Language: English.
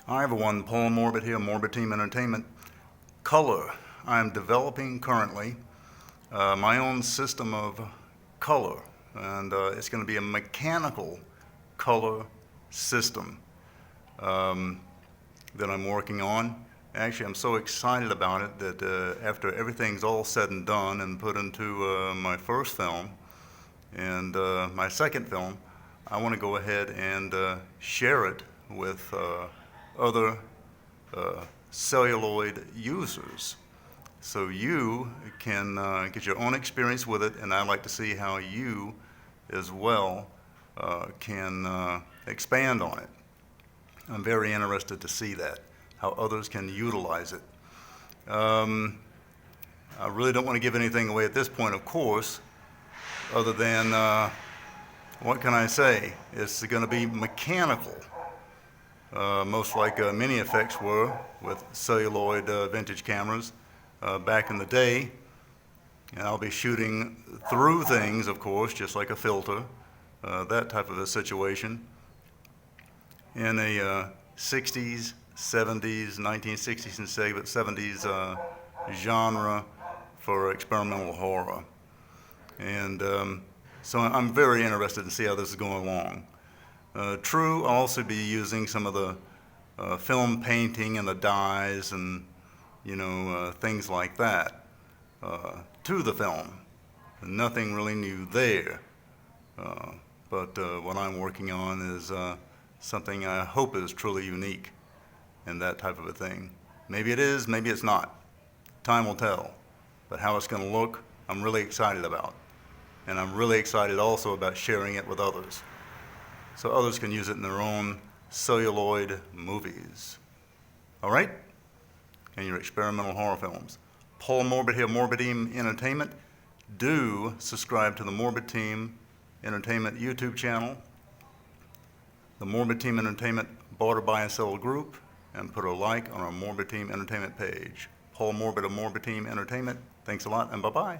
Hi everyone, Paul Morbid here, Morbid Team Entertainment. Color. I'm developing currently my own system of color, and it's going to be a mechanical color system that I'm working on. Actually, I'm so excited about it that after everything's all said and done and put into my first film and my second film, I want to go ahead and share it with other celluloid users, so you can get your own experience with it, and I'd like to see how you as well can expand on it. I'm very interested to see that, how others can utilize it. I really don't want to give anything away at this point, of course, other than what can I say? It's going to be mechanical. Most like many effects were with celluloid vintage cameras back in the day. And I'll be shooting through things, of course, just like a filter, that type of a situation. In a 60s, 70s, 1960s and 70s genre for experimental horror. And so I'm very interested to see how this is going along. True, I'll also be using some of the film painting and the dyes and, things like that to the film. Nothing really new there. But what I'm working on is something I hope is truly unique in that type of a thing. Maybe it is, maybe it's not. Time will tell. But how it's going to look, I'm really excited about. And I'm really excited also about sharing it with others, so others can use it in their own celluloid movies. All right? And your experimental horror films. Paul Morbid here, Morbid Team Entertainment. Do subscribe to the Morbid Team Entertainment YouTube channel, the Morbid Team Entertainment Barter Buy and Sell group, and put a like on our Morbid Team Entertainment page. Paul Morbid of Morbid Team Entertainment. Thanks a lot, and bye-bye.